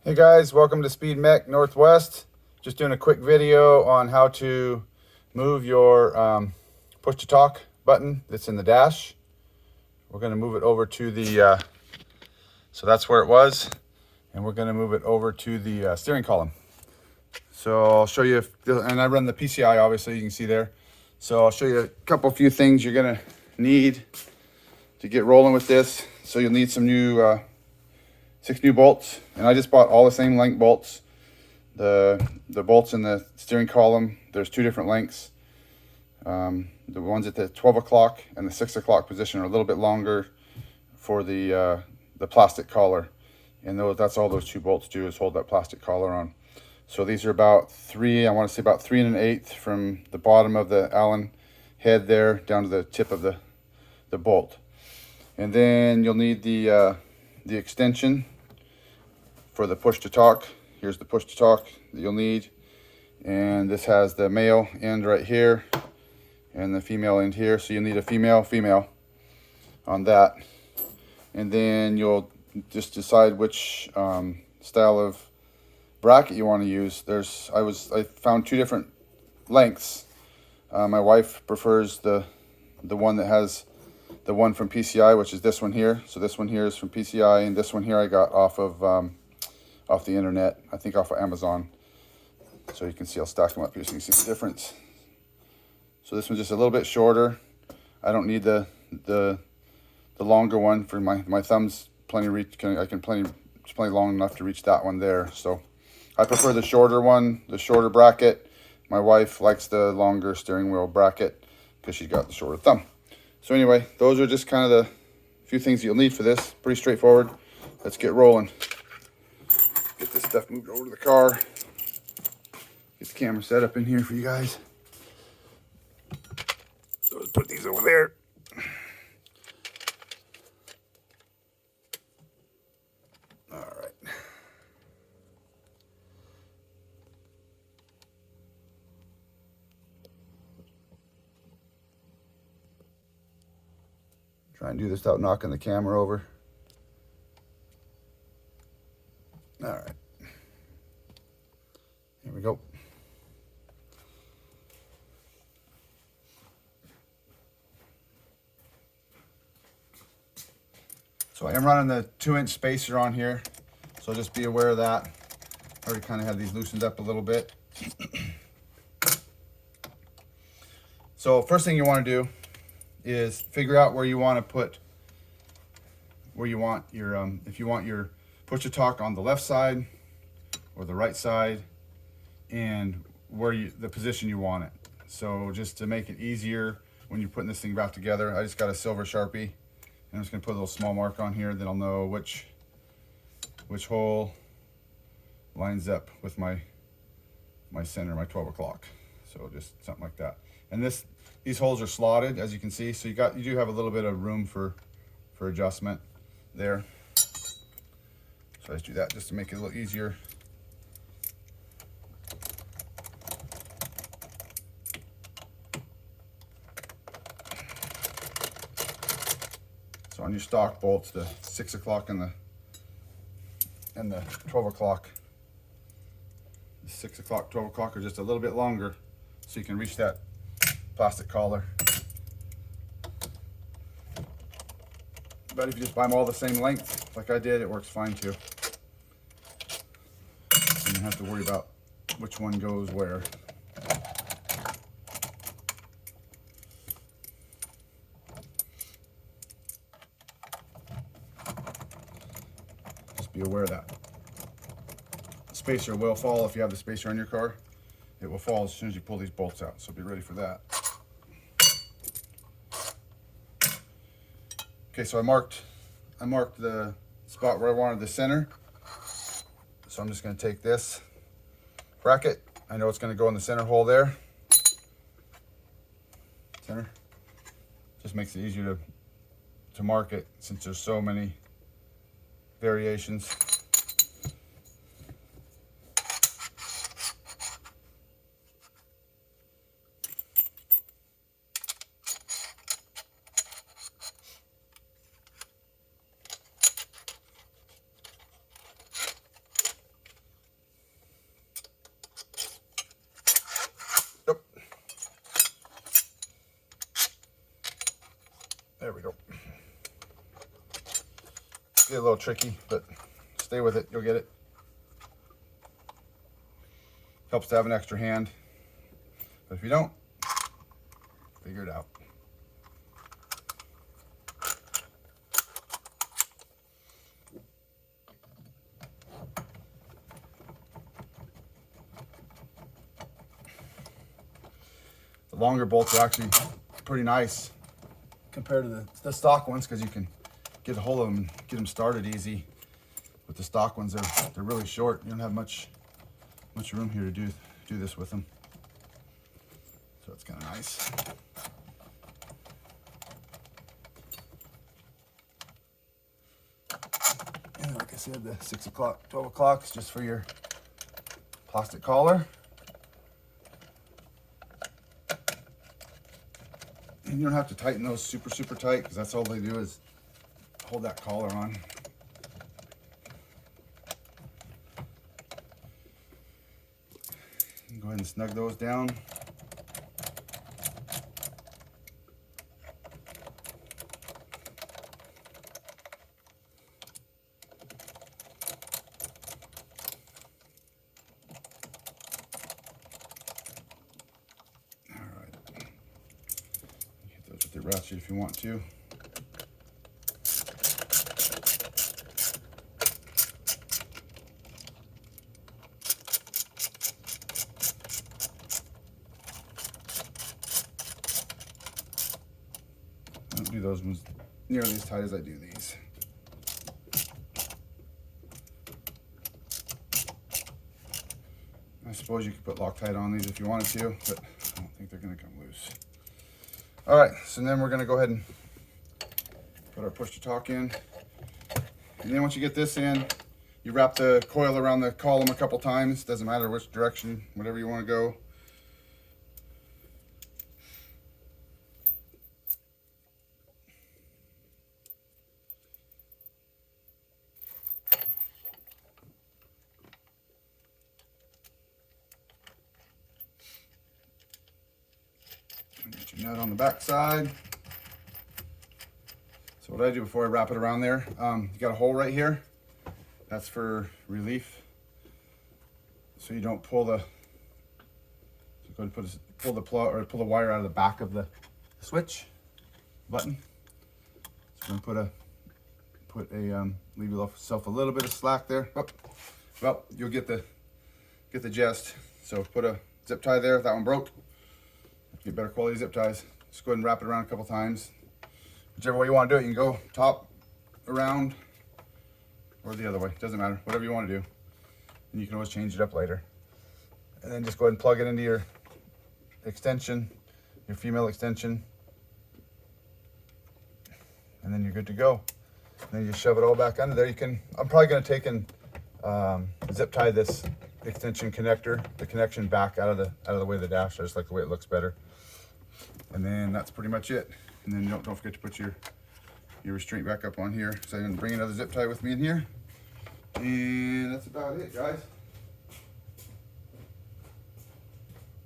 Hey guys, welcome to Speed Mech Northwest. Just doing a quick video on how to move your push to talk button that's in the dash. We're going to move it over to the, so that's where it was, and we're going to move it over to the steering column. So I'll show you, and I run the PCI obviously, you can see there. So I'll show you a few things you're going to need to get rolling with this. So you'll need some new 6 new bolts, and I just bought all the same length bolts. The bolts in the steering column, there's 2 different lengths. The ones at the 12 o'clock and the 6 o'clock position are a little bit longer for the plastic collar, and that's all those 2 bolts do, is hold that plastic collar on. So these are about 3, I want to say about 3 1/8 from the bottom of the Allen head there down to the tip of the bolt. And then you'll need the extension for the push to talk. Here's the push to talk that you'll need, and this has the male end right here and the female end here, so you'll need a female on that. And then you'll just decide which style of bracket you want to use. I found 2 different lengths. My wife prefers the one that has the one from PCI, which is this one here. So this one here is from PCI, and this one here I got off the internet, I think off of Amazon. So you can see, I'll stack them up here so you can see the difference. So this one's just a little bit shorter. I don't need the longer one for my thumbs. It's plenty long enough to reach that one there. So I prefer the shorter one, the shorter bracket. My wife likes the longer steering wheel bracket because she's got the shorter thumb. So anyway, those are just kind of the few things you'll need for this. Pretty straightforward. Let's get rolling. Get this stuff moved over to the car. Get the camera set up in here for you guys. So let's put these over there. All right. Try and do this without knocking the camera over. All right. Here we go. So I am running the 2-inch spacer on here, so just be aware of that. I already kind of had these loosened up a little bit. So first thing you want to do is figure out where you want to put, if you want your push to talk on the left side or the right side, and the position you want it. So just to make it easier when you're putting this thing back together, I just got a silver Sharpie, and I'm just gonna put a little small mark on here that I'll know which hole lines up with my center, my 12 o'clock. So just something like that. And these holes are slotted, as you can see, so you do have a little bit of room for adjustment there. So I just do that just to make it a little easier. So on your stock bolts, the 6 o'clock and the 12 o'clock, the 6 o'clock, 12 o'clock are just a little bit longer, so you can reach that plastic collar. But if you just buy them all the same length, like I did, it works fine too. You don't have to worry about which one goes where. Just be aware of that. The spacer will fall if you have the spacer on your car. It will fall as soon as you pull these bolts out, so be ready for that. Okay, so I marked the spot where I wanted the center. So I'm just going to take this bracket. I know it's going to go in the center hole there. Center. Just makes it easier to mark it since there's so many variations. Be a little tricky, but stay with it, you'll get it. Helps to have an extra hand, but if you don't, figure it out. The longer bolts are actually pretty nice compared to the stock ones, because you can get a hold of them and get them started easy. With the stock ones, they're really short. You don't have much room here to do this with them. So it's kind of nice. And like I said, the 6 o'clock, 12 o'clock is just for your plastic collar. And you don't have to tighten those super tight, because that's all they do is hold that collar on. Go ahead and snug those down. All right. Hit those with the ratchet if you want to. I don't do those ones nearly as tight as I do these. I suppose you could put Loctite on these if you wanted to, but I don't think they're going to come loose. All right, so then we're going to go ahead and put our push-to-talk in. And then once you get this in, you wrap the coil around the column a couple times. Doesn't matter which direction, whatever you want to go. Get your nut on the back side. So what I do before I wrap it around there, you got a hole right here. That's for relief. So you don't pull the, so go ahead and pull the plug or pull the wire out of the back of the switch button. So I'm gonna leave yourself a little bit of slack there. Oh, well, you'll get the gist. So put a zip tie there. If that one broke, get better quality zip ties. Just go ahead and wrap it around a couple times. Whichever way you want to do it, you can go top, around, or the other way. Doesn't matter. Whatever you want to do. And you can always change it up later. And then just go ahead and plug it into your extension, your female extension. And then you're good to go. And then you just shove it all back under there. I'm probably going to take and zip tie this extension connector, the connection back out of the way of the dash. I just like the way it looks better. And then that's pretty much it. And then don't forget to put your restraint back up on here. So I'm going to bring another zip tie with me in here. And that's about it, guys.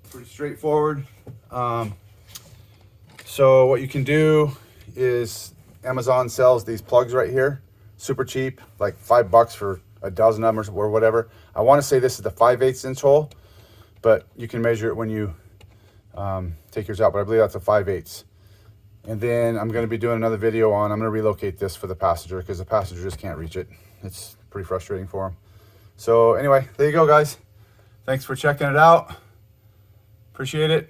Pretty straightforward. So what you can do is Amazon sells these plugs right here, super cheap, like $5 for a dozen of them or whatever. I want to say this is the 5/8 inch hole, but you can measure it when you take yours out, but I believe that's a 5/8. And then I'm going to be doing another video I'm going to relocate this for the passenger, because the passenger just can't reach it. It's pretty frustrating for him. So anyway, there you go, guys. Thanks for checking it out. Appreciate it.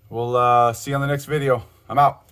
We'll see you on the next video. I'm out.